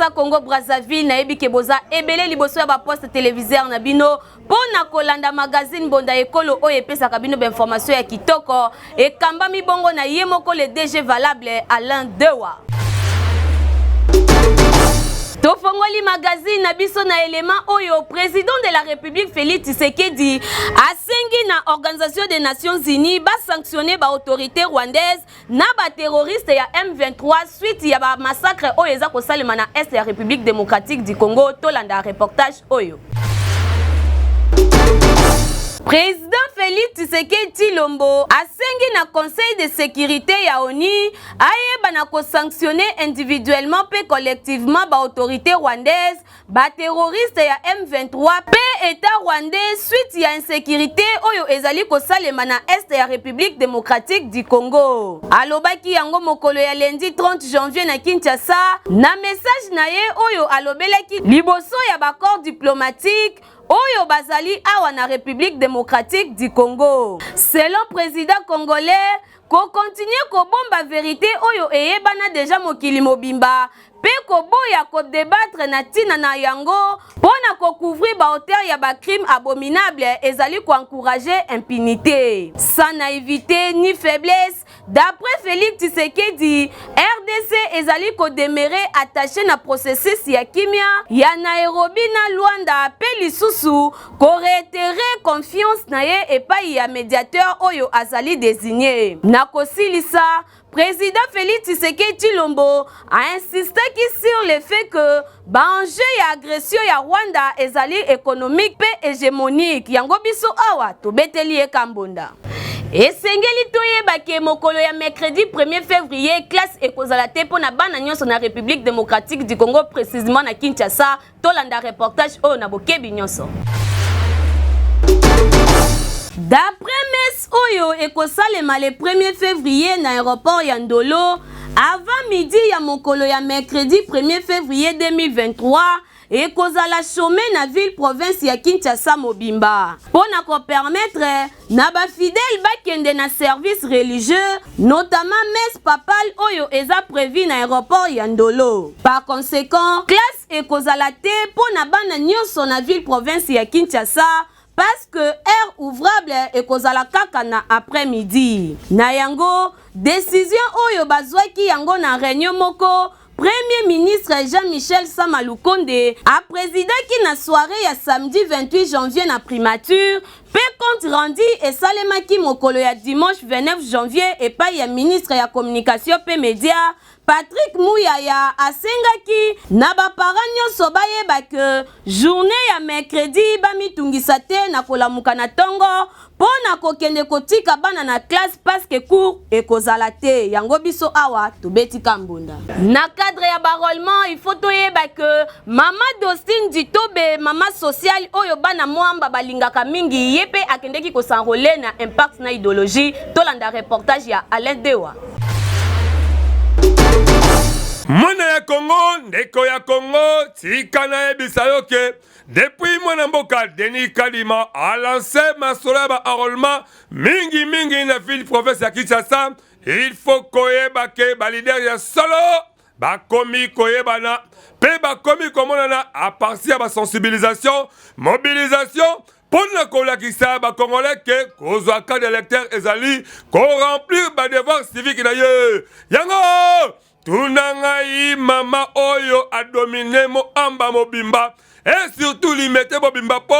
Kinshasa, Congo Brazzaville na ebike boza ebele liboso ya ba poste téléviseur na bino pona kolanda magazine bonda ekolo oyo epesaka bino information ya kitoko ekamba mibongo na ye moko le DG valable Alain Dewa. Tofongoli magazine na biso na élément oyo président de la République Félix Tshisekedi asengi na Organisation des Nations Unies ba sanctionner ba autorité rwandaise na ba terroriste ya M23 suite ya ba massacre oyo eza kosalema na Est ya République démocratique du Congo. Tolanda reportage oyo. Président Félix Tshisekedi Tshilombo asengi na Conseil de sécurité ya ONU ayeba na ko sanctionner individuellement pe collectivement ba autorité rwandaise ba terroriste ya M23 pe état rwandais suite ya insécurité oyo ezali ko salema na Est ya République démocratique du Congo. Alobaki yango mokolo ya lundi 30 janvier na Kinshasa na message na ye oyo alobelaki liboso ya ba corps diplomatique Oyo bazali awa na République démocratique du Congo. Selon président congolais, ko continue ko bomba vérité oyo eyebana déjà mokili mobimba. Pe ko boya ko débattre na tina na yango pona ko couvrir ba auteur ya ba crime abominable ezali ko encourager impunité. Sans naïveté ni faiblesse, d'après Félix Tshisekedi, RDC ezali ko demeurer attaché na processus ya kimia ya Nairobi na Luanda pe lisusu ko réitérer confiance na ye epai ya médiateur oyo azali désigné. Na kosilisa Président Félix Tshisekedi Tshilombo a insisté sur le fait que l'enjeu et agression ya Rwanda ezali économique pe hégémonique. Yango biso awa to beteli e Kambonda. Esengeli toyeba ke mokolo ya mercredi 1er février classe ekozala te pona bana nyonso na République démocratique du Congo précisément na Kinshasa. Tolanda reportage oyo na bokebi nyonso. D'après Mes Oyo ekosalema le 1er février na aéroport ya Ndolo, avant midi ya mokolo ya mercredi 1er février 2023, ekozala chômé na ville province ya Kinshasa mobimba. Pona ko permettre na ba fidèle bakende na service religieux, notamment messe papale oyo eza prévu na aéroport ya Ndolo. Par conséquent, classe ekozala te pona bana nyonso na ville province ya Kinshasa. Parce que air ouvrable ekozala kaka na après-midi. Na yango, décision oyo bazwaki yango na réunion moko, Premier ministre Jean-Michel Sama Lukonde a présidé qui na soirée ya samedi 28 janvier na primature, pe compte rendu et salemaki mokolo ya dimanche 29 janvier et pa ya ministre ya communication pe média Patrick Mouyaya asengaki na ba parents nyonso bayeba ke journée ya mercredi ba mitungisa te na kolamuka na tongo pona kokende kotika bana na classe parce que cours ekozala te. Yango biso awa tobeti Kambonda. Na cadre ya barolement il faut toyeba ke mama Dostine Ditobe mama sociale oyo bana mwamba balingaka mingi yepe akendeki ko s'enrôler na impact na idéologie. Tolanda reportage ya Alain Dewa. Mwana ya Congo, ndeko ya Congo, tikana ebisa yoke. Depuis mwana mboka Denis Kadima a lancé masolo ba enrôlement mingi na ville province ya Kinshasa. Il faut koyeba ke ba leader ya solo ba komi koyeba na pe ba komi komonana à partir ba sensibilisation, mobilisation pour la kolakisa ba congolais ke kozwa carte d'électeur ezali ko remplir ba devoir civique d'ailleurs. Yango Tunangai mama oyo a dominé mo amba mobimba et surtout limité mobimba po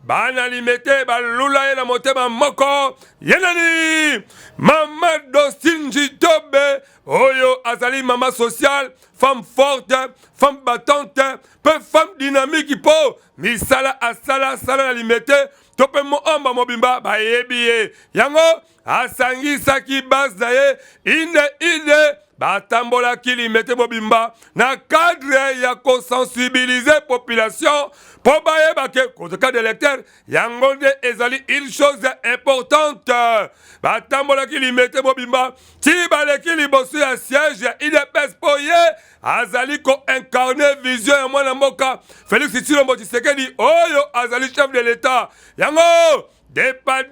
bana limité ba lula na motema moko yenani mama Dostine Ditobe oyo azali mama sociale, femme forte, femme battante, peu femme dynamique po misala asala sala limité tope mo amba mobimba ba yebiye yango asangisa ki base na ye ine batambola kili mete mobimba na cadre ya ko sensibiliser population pour baye bake contre cas d'électeur yangonde ezali une chose importante batambola kili mete mobimba ti bale kili bosu ya siège ya IDPS poye azali ko incarner vision ya mwana mboka Félix Tshisekedi oyo azali chef de l'état yango Depa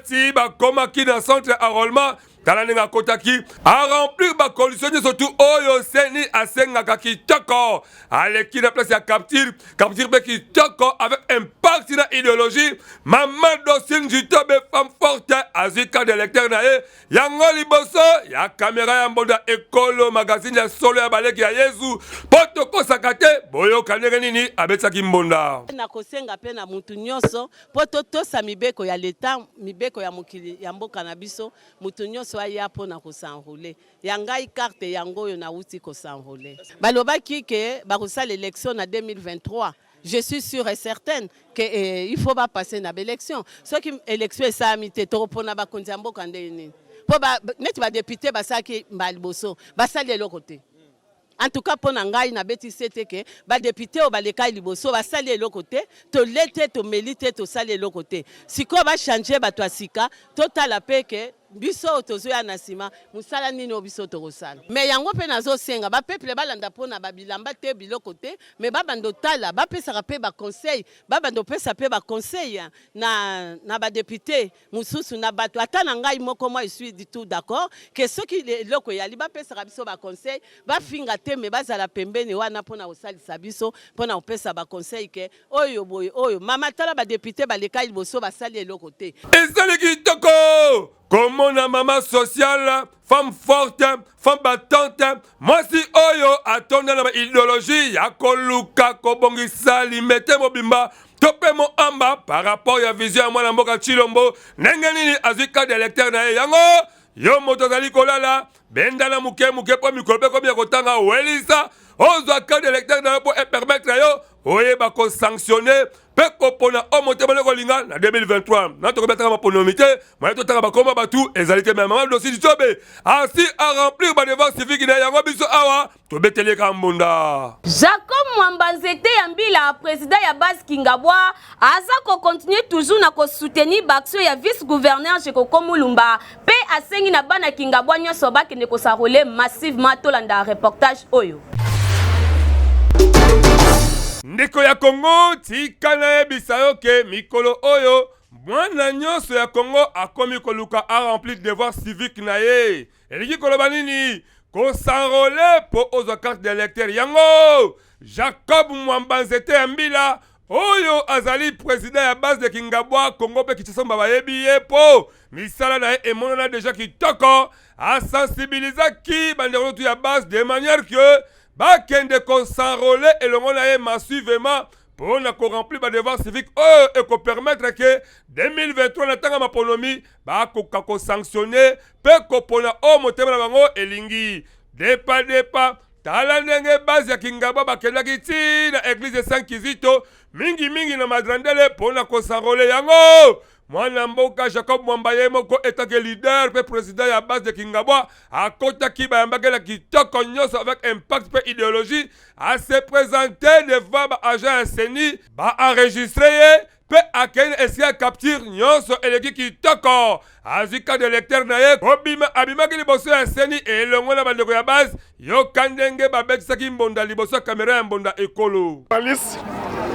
si bakoma ki na centre enrôlement tala ndenge akotaki aremplir bacondition nyonso tu oyo seni asengaka kitoko aleki na place ya capture mpe kitoko avec impact na idéologie mama Dosine Jitobe femme forte azwi carte d'électeur na ye yango liboso ya kamera ya mbonda ekolo magazine ya solo ya baleki ya Yezu po tokosaka te boyoka ndenge nini abetisaki mbonda nakosenga mpe na mutu nyonso po totosa mibeko ya leta mibeko ya mokili ya mboka na biso mutu nyonso aya mpona kosanrole ya ngai carte yango oyo nauti kosanrole balobaki ke bakosala élection na 2023 je suis sûre et certaine qu'il faut pas passer na élection ce qui élection esalami te tokopona bakonzi ya mboka ndenge nini po neti badepute basalaki mbaliboso basali eloko te. En tout cas, pour Nangai, na beti c'était que ba député au baleka liboso ba sali le côté, to lete to melite to sali le côté. Si ko ba changer ba to asika, total la paix que biso tozo ya nasima, musala nino biso to rosala. Mais yango pe nazo senga ba peuple balanda pona ba bilamba te biloko te, mais ba bando tala ba pesa pe ba conseil, ba bando pesa pe ba conseil na ba député mususu na bato ata Nangai moko moi je suis du tout d'accord que ceux qui loko ya li ba pesa biso ba conseil, ba finga te me bazala pembeni wana pona osalisa biso pona opesa ba conseil ke oyo boy oyo mama tala ba député baleka liboso basali eloko te. Ezali kitoko comment na mama sociale, femme forte, femme battante, moi si oyo attendant na idéologie ya koluka kobongisa limete mobimba tope mo amba par rapport ya vision ya mwana mboka Chilombo ndenge nini azwi carte d'électeur na ye yango yo moto azali kolala benda na muke po mikolo pe komi ya kotanga welisa ozwa carte d'électeur na yo po permettre yo oyeba kosanctionner pe kopona o motema ne kolinga na 2023 na tokobetaka maponomi te moye totanga bakoma batu ezali te me mama Dosine Jitobe asi a remplir ba devoir civique na yango biso awa tobeteleka mbonda. Jacob Mwamba Nzete ya mbila président ya base Kingabwa aza ko continuer toujours na ko soutenir baction ya vice gouverneur Jekoko Mulumba pe asengi na bana Kingabwa nyonso bakende ko sarole massivement tolanda reportage oyo. Ndeko ya Congo tika na yebisa yo ke mikolo oyo mwana nyonso ya Congo akomi koluka a remplir devoir civique na ye eliki koloba nini kosanrole po ozwa carte d'électeur yango Jacob Mwamba Nzete ya mbila oyo azali président ya base de Kingabwa Congo pe Kinshasa bayebi ye po misala na ye emonana deja kitoko asensibilizaki bandeko tu ya base de manière que bakende kosanrole elongo na ye massivement pour na ko remplir ba devoir civique et ko permettre que 2023 na tanga maponomi ba ko sanctionner pe ko pona o motema na bango elingi depa tala ndenge base ya Kingabwa bakendaki ti na église de Saint Kizito mingi na madrandele pona kosanrole yango mwana mboka Jacob Mwamba ye moko etake leader pe président ya base de Kingabwa akotaki bayambakela kitoko nyonso avec impact pe idéologie a se présenter devant ba agent ya seni ba enregistré ye pe akene esia capture nyonso eleki kitoko azwi carte d'électeur na ye abimaki liboso ya seni elongo na bandeko ya base yoka ndenge babetisaki mbonda liboso ya kamera ya mbonda ekolo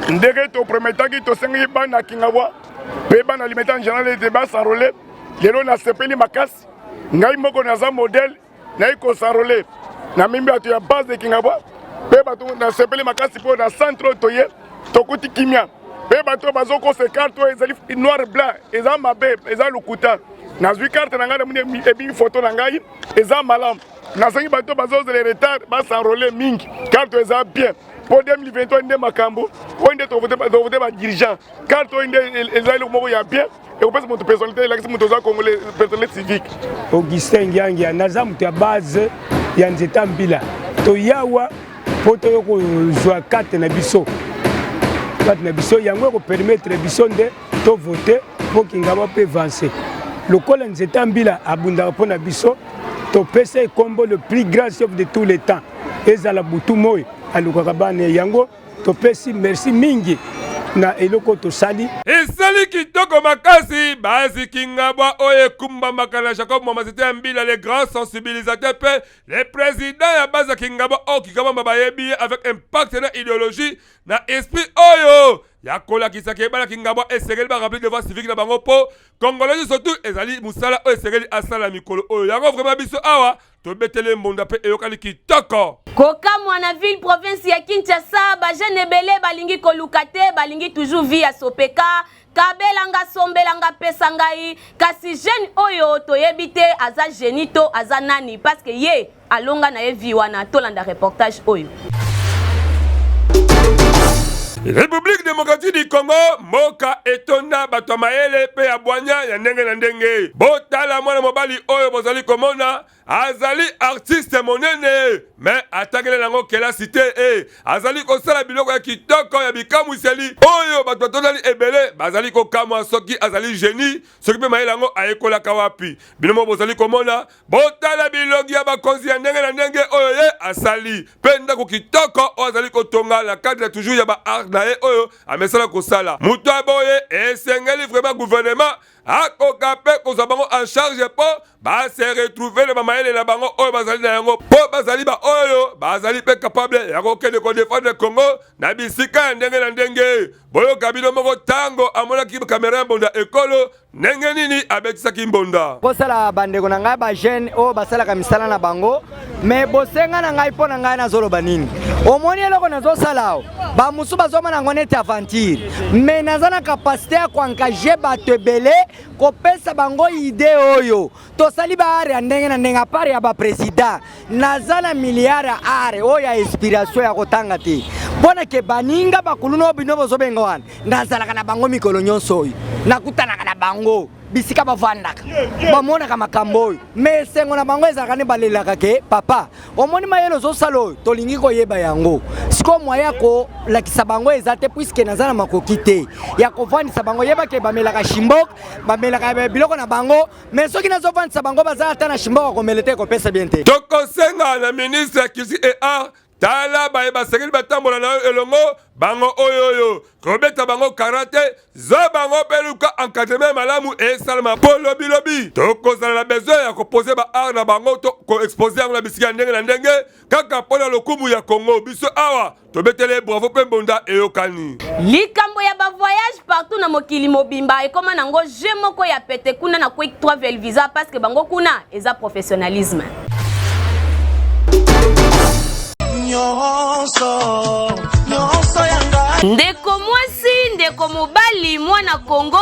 ndenge toprometaki tosengaki bana Kingabwa pe bana limeta en général de basanrole lelo nasepeli makasi ngai moko naza modèle nayi kosanrole na mimbi bato ya base de Kingabwa pe bato nasepeli makasi mpo na centre toye tokuti kimia pe bato bazokose carte oyo ezali noir blanc eza mabe eza lukuta nazwi carte na ngai namoni ebingi foto na ngai eza malamu nasengi bato bazozela retard basanrole mingi carte eza bien pour 2023 nde makambo oyo nde tovote badirigeant carte oyo nde eza eloko moko ya bien ekopesa moto personnalité elakisi moto oza congolais personnalité civique. Augustin Ngiangia naza moto ya base ya Nzete mbila toyawa mpo toyo kozwa carte na biso yango ekopermettre biso nde tovote mpo Kingabwa mpe avance lokola Nzete mbila abundaka mpo na biso topesa ekombo le plus grand chef de tous les temps ezala butu moi alukaka bana yango topesi merci mingi na eloko tosali esali kitoko makasi base Kingabwa oyo ekumbamaka na Jacob Mwamba Nzete ya mbila les grands sensibilisateurs pe les présidents ya base ya Kingabwa oyo Kingabwa bayebi avec impact na idéologie na esprit oyo ya kolakisa ke bana kingabwa esengeli ba rappeler devant civique na bango po congolais surtout ezali musala o esengeli asala mikolo oyo yango vraiment biso awa tobetele mbonda pe eyokali kitoko kokamwa na ville province ya Kinshasa bajene ebele balingi koluka te balingi toujours vie ya sopeka kabelanga sombelanga pesa ngai kasi jeune oyo toyebi te aza genito aza nani parce que ye alonga na ye vie wana tolanda reportage oyo. République démocratique du Congo, moka etonda bato mayele pe abwanya ya ndenge na ndenge. Botala mwana mobali oyo bozali komona, azali artiste monene, mais atangele nango kela cité azali kosala biloko ya kitoko ya bikamwiseli oyo bato batonali ebele, bazali kokamwa soki azali génie, soki pe mayele nango ayekolaka wapi. Binomo bozali komona, botala bilogi ya bakonzi ya ndenge na ndenge oyo ye asali. Pe ndako kitoko oyo azali kotonga la cadre toujours ya ba art na ye oyo amesala kosala mutu aboye esengeli vraiment gouvernement akoka pe kozwa bango en charge po base retrouver le bamayele na bango oyo bazali na yango po bazali ba oyo bazali pe capable ya kokende kodefendre Congo na bisika ya ndenge na ndenge boyoka bino moko tango amonaki kamera mbonda ekolo ndenge nini abetisaki mbonda kosala bandeko na ngai ba jeune oyo basalaka misala na bango me bosenga na ngai mpo na ngai nazoloba nini omoni eloko nazosala o bamosusu bazomona yango neti aventure me naza na kapasité ya koengager bato ebele kopesa bango ide oyo tosali baare ya ndenge na ndenge apart ya bapresident naza na milliard ya are oyo ya inspiration ya kotanga te mpona ke baninga bakuluna oyo bino bozobenga wana nazalaka na bango mikolo nyonso oyo nakutanaka na bango bisika bavandaka bamonaka makambo oyo me esengo na bango ezalaka nde balelaka ke papa omoni mayele ozosala oyo tolingi koyeba yango sikoyo mwa ya kolakisa bango eza te puiske naza na makoki te ya kovandisa bango yebake bamelaka shimbok bamelaka biloko na bango me soki nazovandisa bango bazala ata na shimbok akomele te kopesa bien te tokosenga na ministre ya culture et art tala baye basengeli batambola na yo elongo bango oyoyo kobeta bango karate za bango peluka encadrement malamu esalama po lobi tokozala na besoin ya kopose ba art na bango to koexpose yango na bisika ya ndenge na ndenge kaka mpona lokumu ya Congo biso awa tobetele bravo pe mbonda eyokani likambo ya bavoyage partout na mokili mobimba ekoma nango je moko ya pete kuna na quick travel visa parce que bango kuna eza professionnalisme ndeko mwasi ndeko mobali mwana Congo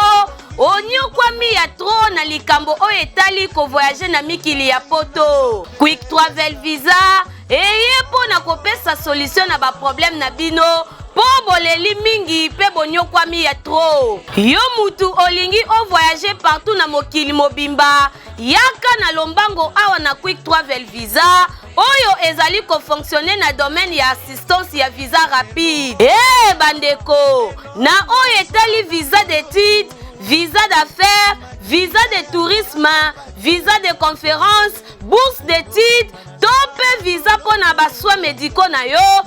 onyokwami ya tro na likambo oyo etali kovoyage na mikili ya poto quick travel visa eye mpo na kopesa solution na baproblème na bino po boleli mingi pe bonyokwami ya tro yo mutu olingi ovoyage partout na mokili mobimba yaka na lombango awa na quick travel visa oyo ezali kofonctionner na domaine ya assistance ya visa rapide bandeko na oyo etali visa d'études visa d'affaires visa de tourisme visa de conférence bourse d'études to pe visa mpona basoi médicaux na yo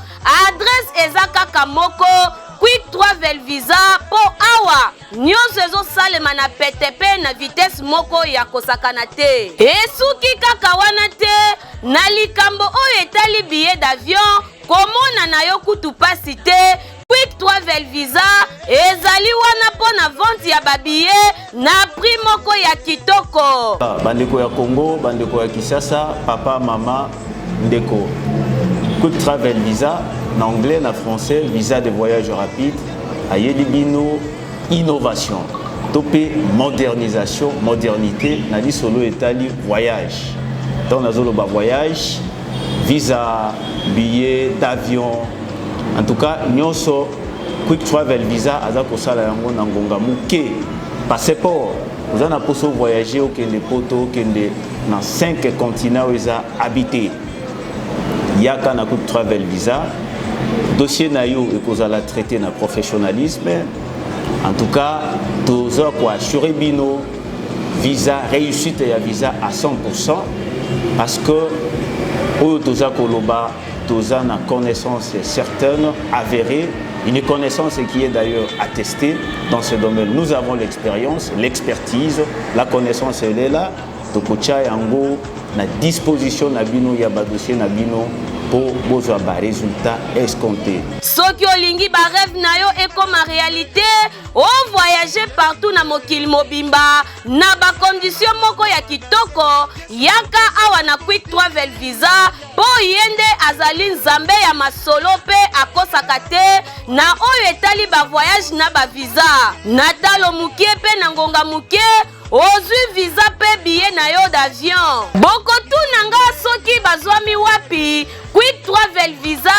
adresse eza kaka moko quick travel visa po awa nyonso ezosalema na pete pe na vitesse moko ya kosakana te esuki kaka wana te na likambo oyo etali billet d'avion komona na yo kutu pasi te quick travel visa ezali wana mpo na vente ya babiye na prix moko ya kitoko bandeko ya Congo bandeko ya Kinshasa papa mama ndeko quick travel visa en anglais na français visa de voyage rapide ayeli bino innovation topé modernisation modernité na li solo etali voyage donc nazoloba voyage visa billet d'avion en tout cas nyonso quick travel visa aza kosala yango na ngonga muke passeport vous en a poso voyager okende poto okende na 5 continents eza habité yaka na quick travel visa dossier na yo ekozala traité na professionnalisme en tout cas toza ko assurer bino visa réussite ya visa à 100% parce que oyo toza koloba toza na connaissance certaine avérée une connaissance qui est d'ailleurs attestée dans ce domaine. Nous avons l'expérience, l'expertise, la connaissance elle est là. Tokocha yango na disposition na bino ya ba dossier na bino pour bozwa ba résultat escompté. Soki olingi ba rêve na yo ekoma réalité, o voyager partout na mokili mobimba na ba condition moko ya kitoko, yaka awa na Quick Travel Visa po yende azali nzambe ya masolo pe akosaka te na oyo etali ba voyage na ba visa. Natalo mukie pe na ngonga mukie ozwi visa pe billet na yo d'avion. Bokotu nanga soki bazwami wapi? Quick Travel Visa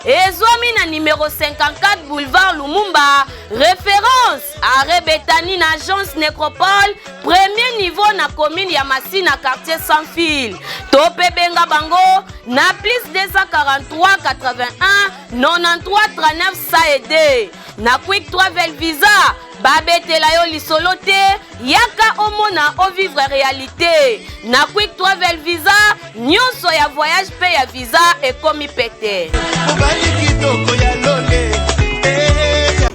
ezwami na numéro 54 boulevard Lumumba, référence arrêt Betani na agence Nécropole, premier niveau na commune ya Masina quartier sans fil. Tope benga bango na plus 243 81 93 39 saede. Na Quick Travel Visa babetela yo lisolo te, yaka omona o vivre réalité. Na Quick Travel Visa nyonso ya voyage pe ya visa ekomi pete.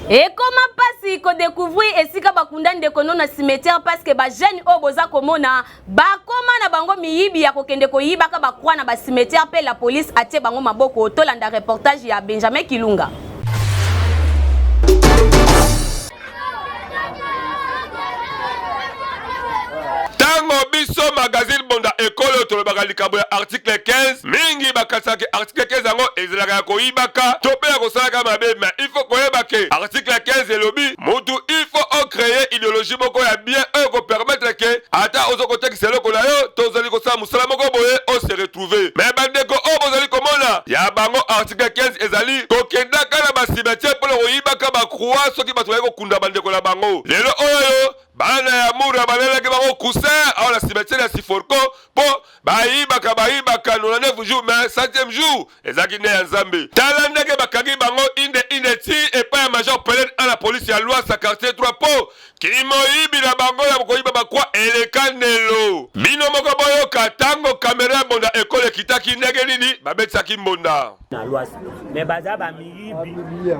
Ekoma pasi ko découvrir esika bakunda ndeko no na cimetière parce que ba jeune o boza komona bakoma na bango miyibi ya kokende ko yibaka bakwa na ba cimetière pe la police atie bango maboko. Tolanda reportage ya Benjamin Kilunga. Biso magazine bonda ekolo tolobaka likambo ya article 15 mingi bakasaki article 15 yango ezelaka ya koyibaka to pe ya kosalaka mabe, mais il faut koyeba ke article 15 elobi mutu il faut créer idéologie moko ya bien oyo kopermettre ke ata ozokotekisa eloko na yo tozali kosala mosala moko boye o se retrouver. Mais bandeko oyo bozali komona ya bango article 15 ezali kokendaka na basimetiere mpona koyibaka bakroi soki bato baye kokunda bandeko na bango. Lelo oyo bana ya mura balelaki bango cousin awa na cimetière ya Siforko po bayibaka 99 jours, mais 7e jour ezaki nde ya Nzambe. Tala ndenge bakangi bango inde ti epa ya major Pelene à la police ya loi sa quartier 3 po kimoyibi na bango ya koyiba bakwa eleka nelo. Bino moko boyoka tango kamera bonda ekole kitaki ndenge nini babetisaki mbonda na loi mais baza ba miyibi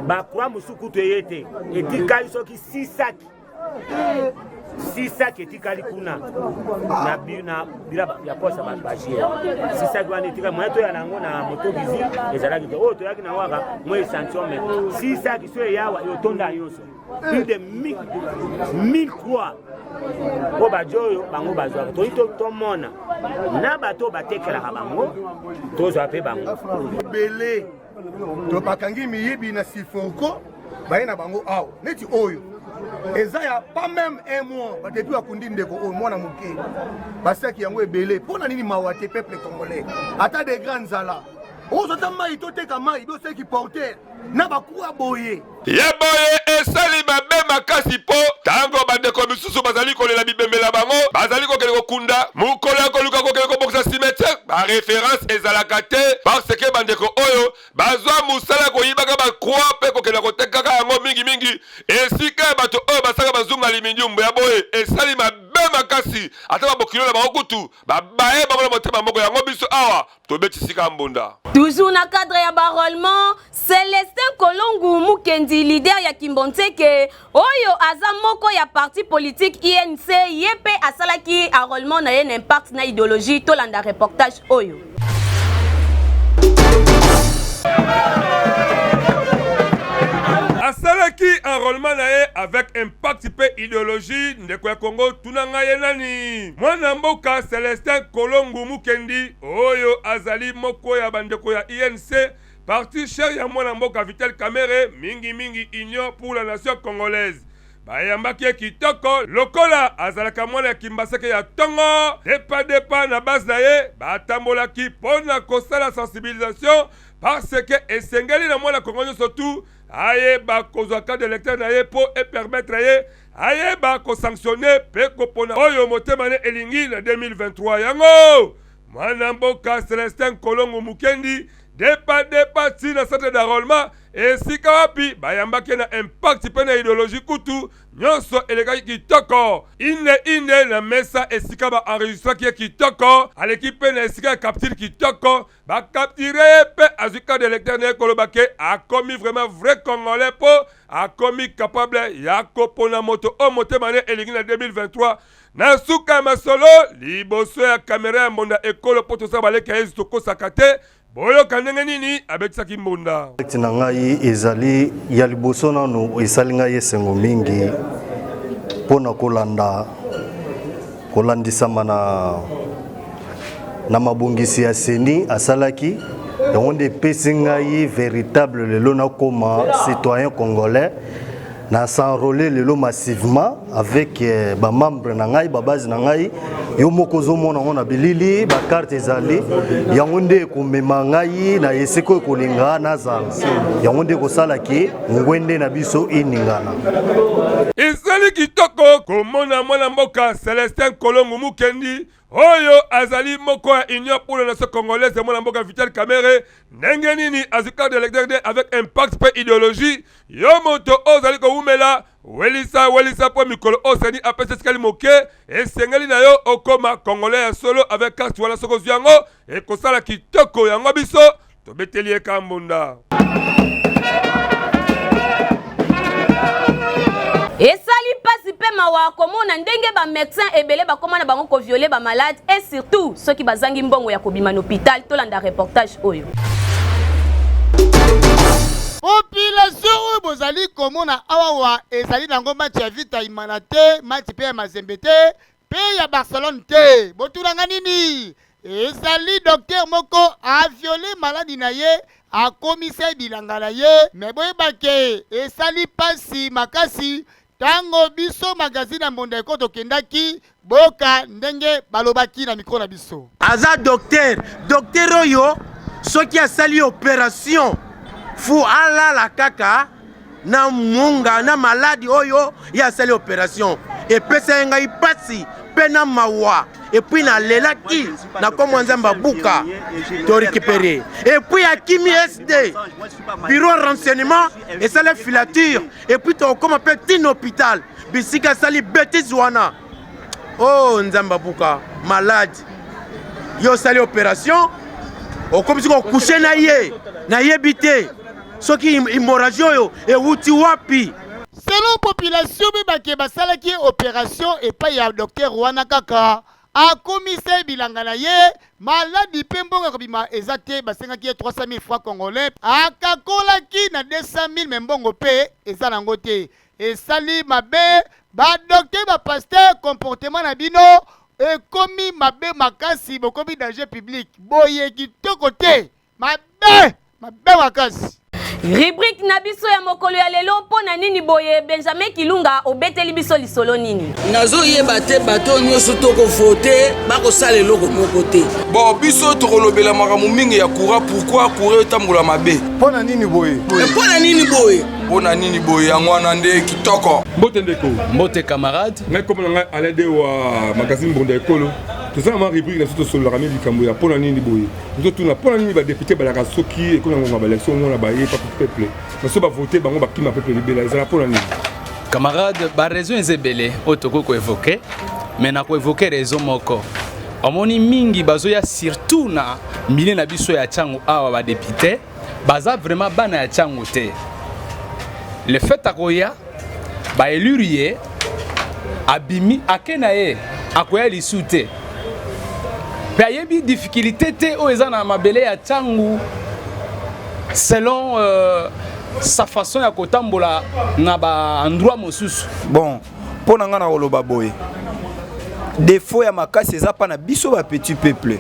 bakwa musukutu yete etikali soki 6 sacs. Sisa ketikali kuna na bila ya posa bashia sisa kwani tika mwato ya nango na moto bizi ezalaki to to yaki na waka mwe sanction mais sisa kiso yawa yotonda yoso plus de 1000 croix ko bajoyo bango bazwa to mona na bato batekela bango to zo ape bango belé to bakangi miyibi na Siforko bayina bango aw neti oyo ezaya pas même un mois ba depuis akundi ndeko o mwana muke basaki yango ebele pona nini mawate peuple congolais ata des grands zala ozota mai to teka mai bo seki porter na bakuwa boye ya boye esali mabe makasi po tango bandeko misusu bazali kolela bibembela bango bazali kokele kokunda mukola koluka kokele koboksa cimetière ba référence ezalaka te parce que bandeko oyo bazwa musala koyibaka bakroa pe kokela kotekaka yango mingi esika bato oyo basaka bazunga liminjumbu ya boye esali mabe makasi ata babokilo na bango kutu babaye bamona motema moko yango biso awa tobetisika mbunda. Toujours na cadre ya barolement, Célestin Kolongu Mukendi, leader ya Kimbontseke, oyo aza moko ya parti politique INC, yepe asalaki enrôlement na yen impact na idéologie, tolanda reportage oyo. Asalaki enrôlement nae avec impact pe idéologie ndeko ya Congo tunanga ye nani mwana mboka Célestin Kolongu Mukendi oyo azali moko ya bandeko ya INC parti cher ya mwana mboka Vital Kamerhe mingi union pour la nation congolaise bayambaki kitoko lokola azalaka mwana ya Kimbaseke ya tongo depa na base na ye batambolaki pona kosala sensibilisation parce que esengeli na mwana Congo surtout aye ba kozwa carte d'électeur na ye po et permettre ye aye ba ko sanctionner pe ko pona oyo motema ne elingi na 2023 yango mwana mboka Célestin Kolongu Mukendi depa ti na centre d'enrôlement esika wapi bayambaki na impact mpe na idéologie kutu nyonso elekaki kitoko ine na mesa esika baenregistraki ye kitoko aleki mpe na esika ya capture kitoko bakaptire ye mpe azwi carte d'électeur na ye koloba ke akomi vraiment vrai congolais mpo akomi capable ya kopona moto o motema ne elingi na 2023 na suka ya masolo liboso ya kamera ya mbonda ekolo mpo tosala baleki ya yesu tokosaka te boyoka ndenge nini abetisaki mbunda na ngai ezali ya liboso nano esali ngai esengo mingi mpona kolandisama na mabongisi ya seni asalaki yango nde epesi ngai véritable lelo nakoma citoyen congolais na s'enrôler lelo massivement avec bamembre na ngai babase na ngai yo moko ozomona ngo na bilili bakarte ezali yango nde ekomema ngai na eseko ekolinga nazala yango nde ekosalaki ngwende na biso eningana ezali kitoko komona mwana mboka Celestin Kolongo Mukendi oyo azali moko ya union pour la nation congolaise mwana mboka Vital Kamerhe ndenge nini azika de l'électeur avec impact pe idéologie yo moto ozali koumela welisa po mikolo osani apesa skali moke esengeli na yo okoma congolais ya solo avec carte wala soko yango ekosala kitoko yango biso tobeteli ekambunda esali pasi pe mawa komona ndenge ba médecin ebele bakoma na bango ko violer ba malade et surtout ceux qui bazangi mbongo ya kobima na hôpital to landa reportage oyo population oyo bozali komona awa ezali nango match ya vita imana te match pe ya Mazembe te pe ya Barcelone te botulanga nini ezali docteur moko a violé maladi na ye akomisa bilanga na ye me boyebake esali pasi makasi tango biso magazine ya mbonda ekoto kendaki boka ndenge balobaki na mikro na biso aza docteur oyo soki asali opération fu alala kaka na munga na maladi oyo ya asali opération epesa ngai pasi pe na mawa et puis na lelaki na komo nzamba buka to récupérer et puis akimi SD bureau renseignement et ça la filature et puis to comme appelle tin hôpital bisika sali bêtise wana oh nzamba buka malade yo sali opération o comme si ko coucher na yebité soki hémorragie yo e wuti wapi. Selon population bibake basalaki opération et pas ya docteur wana kaka akomise bilanga na ye maladi pe mbongo kobima ezate basengaki 300 000 francs congolais akakolaki na 200 000 me mbongo pe eza nango te esali mabe ba docteur ba pasteur comportement na bino ekomi mabe makasi bokomi danger public boye kitoko te mabe makasi. Rubrique na biso ya mokolo ya lelo mpona nini boye Benjamin Kilunga obeteli biso lisolo nini nazo yeba te bato nyonso toko voter bakosala eloko moko te bon biso tokolobela makambo mingi ya courant pourquoi courant etambola mabe mpona nini boye mpona nini boye yango wana nde kitoko mbote ndeko mbote camarade ngai komona ngai alede wa magazine mbonda ekolo tozala ma rubrique na biso tosololaka mi likambo ya mpona nini boye tozotuna mpona nini badepute balaka soki ekona ngonga baelection mona baye pa peuple naso bavote bango bakima peuple libela ezala mpona nini camarade baraison eza ebele oyo tokoki koevoke me na koevoke raison moko omoni mingi bazoya surtout na milie na biso ya ntango awa badepute baza vraiment bana ya ntango te le fait akoya baelure ye abimi ake na ye akoya lisu te pe ayebi difficulté te oyo eza na mabele ya ntango selon sa façon ya kotambola na baendroit mosusu bon mpo na nga na koloba boye défaut ya makasi eza pa na biso bapetit peuple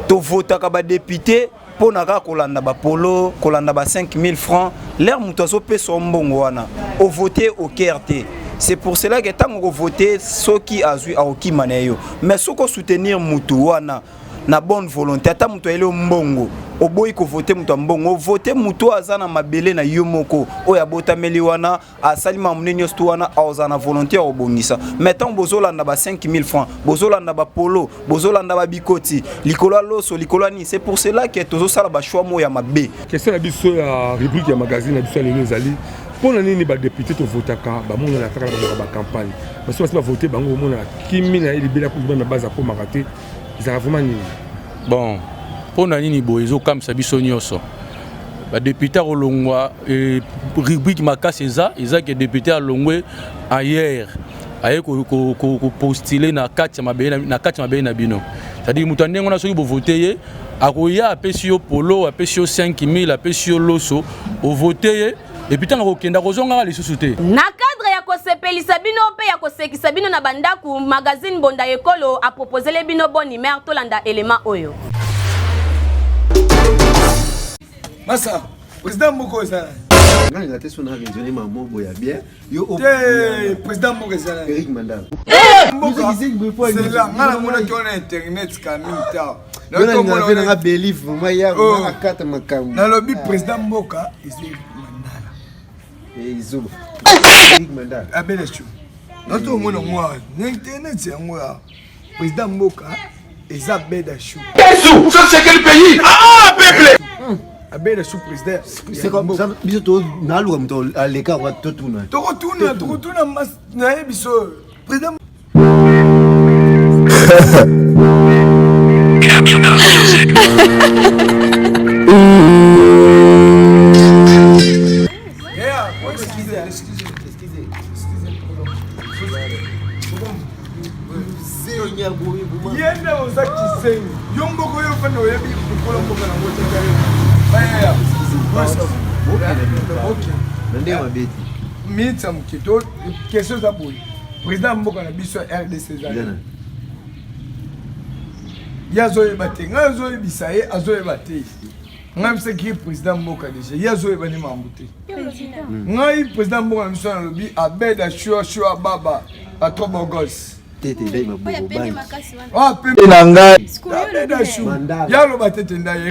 tovotaka badepute mpo na kaka kolanda bapolo kolanda ba 5000 francs l'air moto azopesa mbongo wana ovote au cœur te. C'est pour cela que tant qu'on vote soki azui aokima na yo mais soko soutenir mutu wana na bonne volonté ata mutu ele mbongo oboyi ko voter mutu mbongo voter mutu azana mabele na yo moko oya botameli wana asalima munenyo stu wana azana volonté obongisa mettons bozolanda ba 5000 francs bozolanda ba polo bozolanda ba bikoti likolo loso likolo ni c'est pour cela que tozo sala ba choix mo ya mabe question na biso ya rubrique ya magazine na biso lelo ezali pona nini ba député to votaka ba mona na taka ba campagne parce que ba voter bango mona kimi na libela pour na base pour marater ça vraiment nini bon pona nini boezo comme ça biso nyoso ba député olongwa rubrique makasi eza que député alongwe ailleurs aye ko postuler na kati mabele na bino c'est-à-dire mutu ndengo na soki bo voter ye akoya apesi yo polo apesi yo 5000 apesi yo loso o voter et puis tango kenda kozonga lisusu te na cadre ya kosepelisa bino pe ya kosekisa bino na bandaku magazine Bonda Ekolo a proposé le bino bon numéro to landa élément oyo Massa président Moko ça ngani la teso na raisonner maman boya bien yo président Moko ça Eric Mandala c'est là ngala mona ki on internet kamita na ngala na believe maya na kata makambo na lobby président Mboka isi Izuba Eric Mandala abele chu nato mona moi na internet yango ya président Mboka eza beda chou ça c'est quel pays peuple abele chou président c'est comme ça biso to na lwa mto aleka wa totuna mas na biso président yenda uzakiseni yomboko yofana oyebi kukola mboka na ngoteka yo baya nde mabeti mitsa mukito question za boy président mboka na biso RDC za yazoyeba te ngazoyebisa ye azoyeba te ngai mse ki président mboka déjà yazoyeba ni mambo te ngai président mboka na biso na lobi abeda shua baba a trop beau gosse tete ndai mabugo bani pe nanga abeda shu yalo batete ndai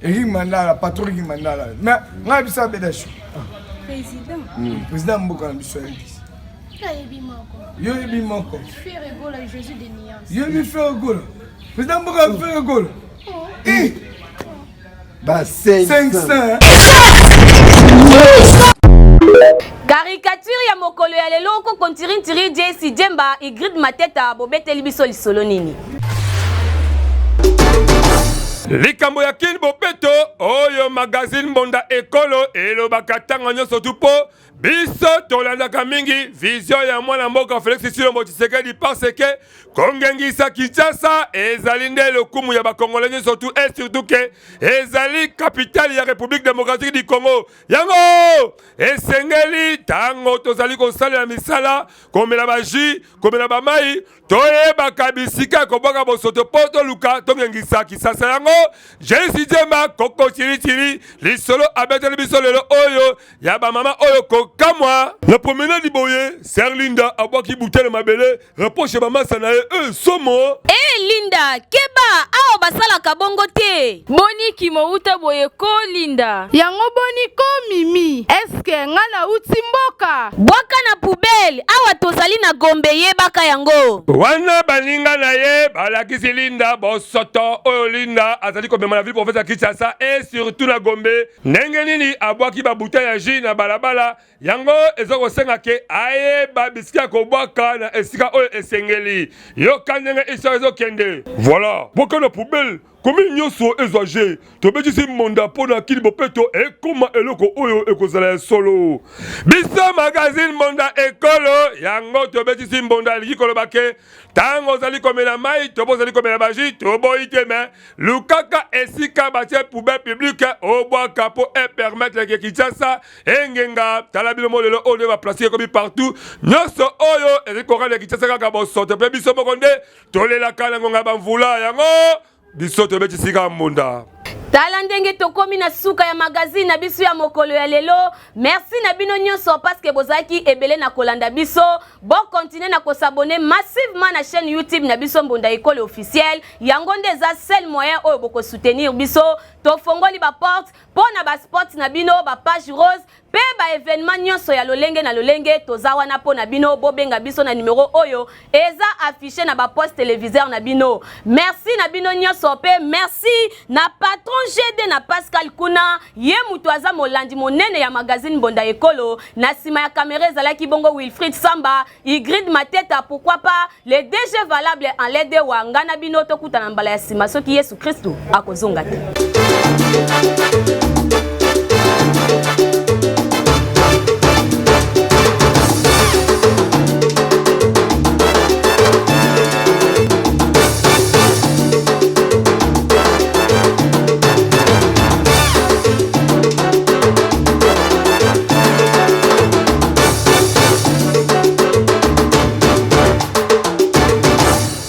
Eric Mandala patron Eric Mandala mais ngai bisa abeda shu président mboka na biso yo yebi moko faire gol à Jésus de Niance yo yebi faire gol président mboka faire gol ba 500 caricature ya mokolo ya lelo ko kontiri JC Jemba Igrid Mateta bobeteli biso lisolo nini likambo ya kini bopeto oyo magazine Bonda Ekolo elobaka ntango nyonso tu po biso tolandaka mingi vision ya mwana mboka Félix Tshilombo Tshisekedi parce que kongengisa Kinshasa ezali nde lokumu ya bakongolais nyonso tu et surtout que ezali capitale ya République démocratique du Congo yango esengeli tango tozali kosalela misala komela baji komela bamai toyebaka bisika kobwaka bosoto po toluka tongengisa Kinshasa yango JC Jemba koko chiri lisolo abeteli biso lelo oyo ya bamama oyo kokamwa na promenade boye Serlinda abwaki bouteille mabele reproche bamasa na ye somo Linda keba awo basalaka bongo te boni kimouta boye ko Linda yango boni ko mimi eske ngala uti mboka bwaka na poubelle awa tozali na Gombe yebaka yango wana baninga na ye balakisi Linda bosoto oyo Linda azali komema na ville province ya Kinshasa et surtout na Gombe ndenge nini abwaki ba bouteille ya jus na balabala yango ezoko senga ke aye ba bisika ko bwaka na esika oyo esengeli yo kanenge isa ezo kende voilà bwaka na poubelle komi nyonso ezage tobetisi monda pona kili bopeto ekoma eloko oyo ekozala solo biso magazine Bonda Ekolo yango tobetisi mbonda liki kolobake tango zali komela mai tobo zali komela baji tobo iteme lukaka esika batie poubelle publique obwaka po e permettre ke Kinshasa engenga talabilo molelo oyo ba placer komi partout nyonso oyo ezikora Kinshasa kaka bosoto pe biso mokonde tolela kana ngonga bamvula yango biso tobetisi ka mbonda tala ndenge tokomi na suka ya magazine na biso ya mokolo ya lelo. Merci na bino nyonso parce que bozaki ebele na kolanda biso. Bon continuer na ko s'abonner massivement na chaîne YouTube na biso Mbonda École officielle. Yango nde za seul moyen oyo boko soutenir biso. To fongoli ba porte po na ba sport na bino ba page rose pe ba événement nyonso ya lolenge na lolenge toza wana po na bino bobenga biso na numéro oyo eza affiché na ba poste téléviseur na bino. Merci na bino nyonso pe merci na patron GD na Pascal Kuna ye mutu aza molandi monene ya magazine Mbonda Ekolo na sima ya caméra ezalaki bongo Wilfried Samba Igrid Mateta pourquoi pas les DG valables en l'aide wa ngana bino tokuta na mbala ya sima soki Yesu Kristo akozonga te.